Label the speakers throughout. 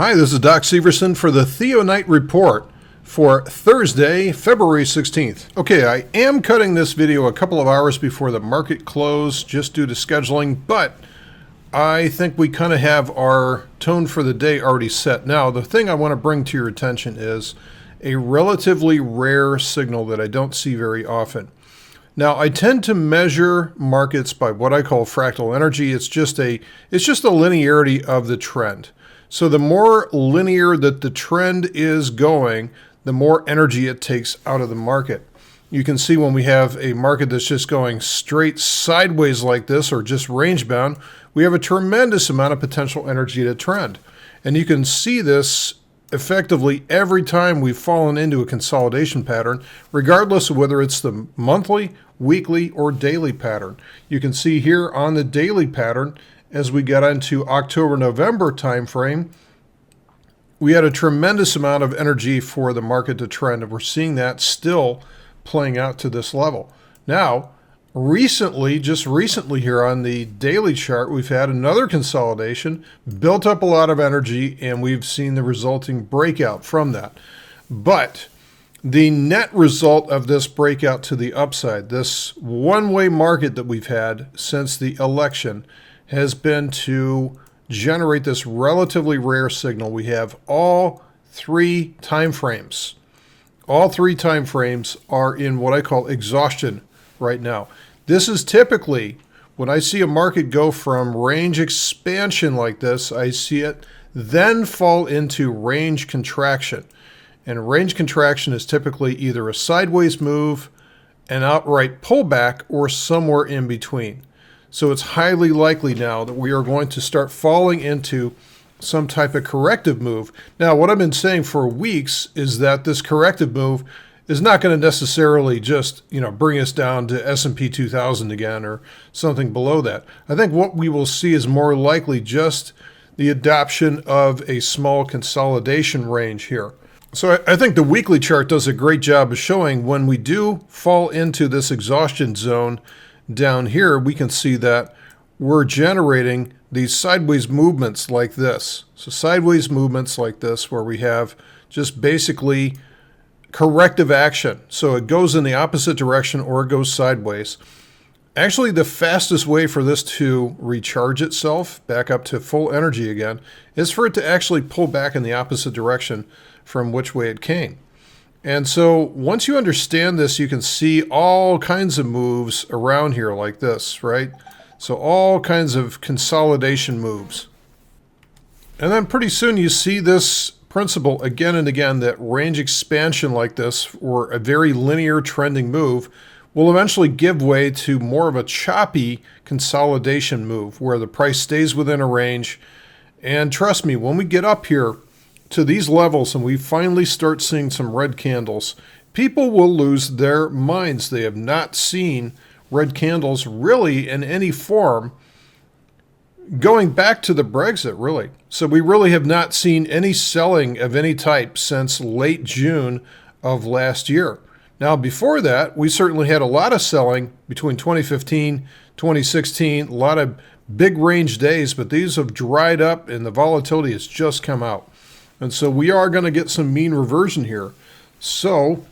Speaker 1: Hi, this is Doc Severson for the TheoTrade report for Thursday, February 16th. Okay, I am cutting this video a couple of hours before the market close just due to scheduling, but I think we kind of have our tone for the day already set. Now, the thing I want to bring to your attention is a relatively rare signal that I don't see very often. Now, I tend to measure markets by what I call fractal energy. It's just a linearity of the trend. So the more linear that the trend is going, the more energy it takes out of the market. You can see when we have a market that's just going straight sideways like this, or just range bound, we have a tremendous amount of potential energy to trend. And you can see this effectively every time we've fallen into a consolidation pattern, regardless of whether it's the monthly, weekly, or daily pattern. You can see here on the daily pattern, as we got into October-November timeframe, we had a tremendous amount of energy for the market to trend, and we're seeing that still playing out to this level. Now, just recently here on the daily chart, we've had another consolidation, built up a lot of energy, and we've seen the resulting breakout from that. But the net result of this breakout to the upside, this one-way market that we've had since the election, has been to generate this relatively rare signal. We have all three time frames. All three time frames are in what I call exhaustion right now. This is typically, when I see a market go from range expansion like this, I see it then fall into range contraction. And range contraction is typically either a sideways move, an outright pullback, or somewhere in between. So it's highly likely now that we are going to start falling into some type of corrective move. Now, what I've been saying for weeks is that this corrective move is not going to necessarily just, bring us down to S&P 2000 again or something below that. I think what we will see is more likely just the adoption of a small consolidation range here. So I think the weekly chart does a great job of showing when we do fall into this exhaustion zone down here, we can see that we're generating these sideways movements like this. So sideways movements like this, where we have just basically corrective action. So it goes in the opposite direction or it goes sideways. Actually, the fastest way for this to recharge itself back up to full energy again is for it to actually pull back in the opposite direction from which way it came. And so once you understand this, you can see all kinds of moves around here like this, right? So all kinds of consolidation moves. And then pretty soon you see this principle again and again, that range expansion like this, or a very linear trending move, will eventually give way to more of a choppy consolidation move where the price stays within a range. And trust me, when we get up here to these levels and we finally start seeing some red candles, people will lose their minds. They have not seen red candles really in any form going back to the Brexit, really. So we really have not seen any selling of any type since late June of last year. Now, before that, we certainly had a lot of selling between 2015, 2016, a lot of big range days, but these have dried up and the volatility has just come out. And so we are going to get some mean reversion here. So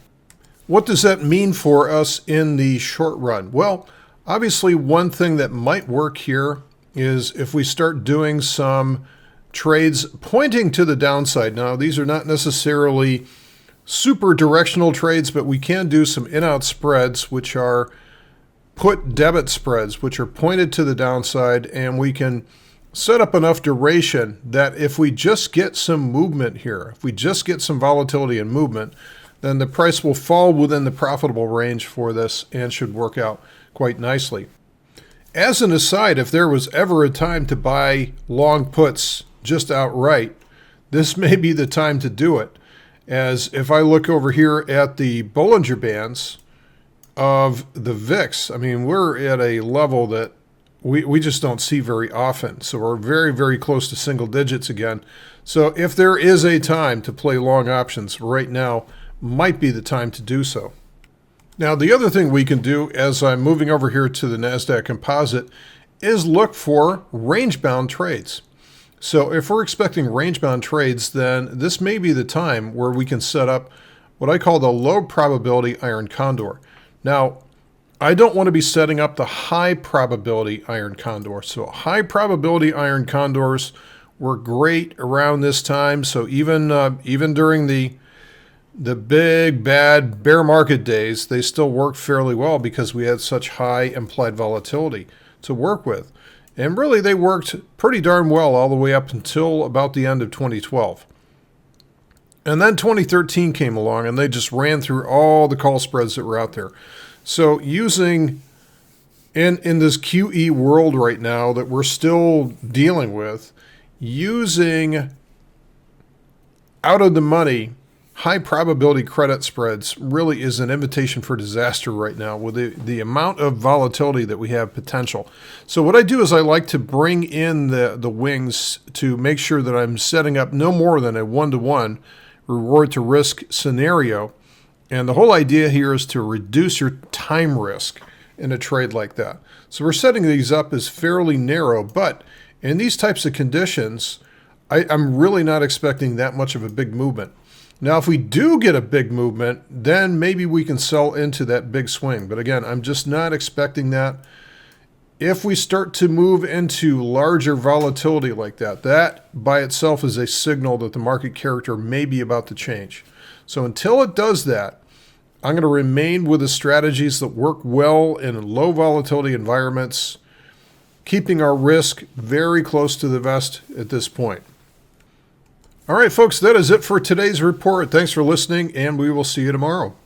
Speaker 1: what does that mean for us in the short run? Well, obviously one thing that might work here is if we start doing some trades pointing to the downside. Now, these are not necessarily super directional trades, but we can do some in-out spreads, which are put debit spreads, which are pointed to the downside, and we can set up enough duration that if we just get some movement here, if we just get some volatility and movement, then the price will fall within the profitable range for this and should work out quite nicely. As an aside, if there was ever a time to buy long puts just outright, this may be the time to do it. As if I look over here at the Bollinger Bands of the VIX, I mean, we're at a level that we just don't see very often. So we're very, very close to single digits again. So if there is a time to play long options, right now might be the time to do so. Now, the other thing we can do as I'm moving over here to the Nasdaq Composite is look for range-bound trades. So if we're expecting range-bound trades, then this may be the time where we can set up what I call the low probability iron condor. Now, I don't want to be setting up the high probability iron condor. So high probability iron condors were great around this time. So even during the big bad bear market days, they still worked fairly well because we had such high implied volatility to work with. And really, they worked pretty darn well all the way up until about the end of 2012. And then 2013 came along, and they just ran through all the call spreads that were out there. So using, in this QE world right now that we're still dealing with, using out of the money high probability credit spreads really is an invitation for disaster right now with the amount of volatility that we have potential. So what I do is I like to bring in the wings to make sure that I'm setting up no more than a 1-to-1 reward to risk scenario. And the whole idea here is to reduce your time risk in a trade like that. So we're setting these up as fairly narrow, but in these types of conditions, I'm really not expecting that much of a big movement. Now, if we do get a big movement, then maybe we can sell into that big swing. But again, I'm just not expecting that. If we start to move into larger volatility like that, that by itself is a signal that the market character may be about to change. So until it does that, I'm going to remain with the strategies that work well in low volatility environments, keeping our risk very close to the vest at this point. All right, folks, that is it for today's report. Thanks for listening, and we will see you tomorrow.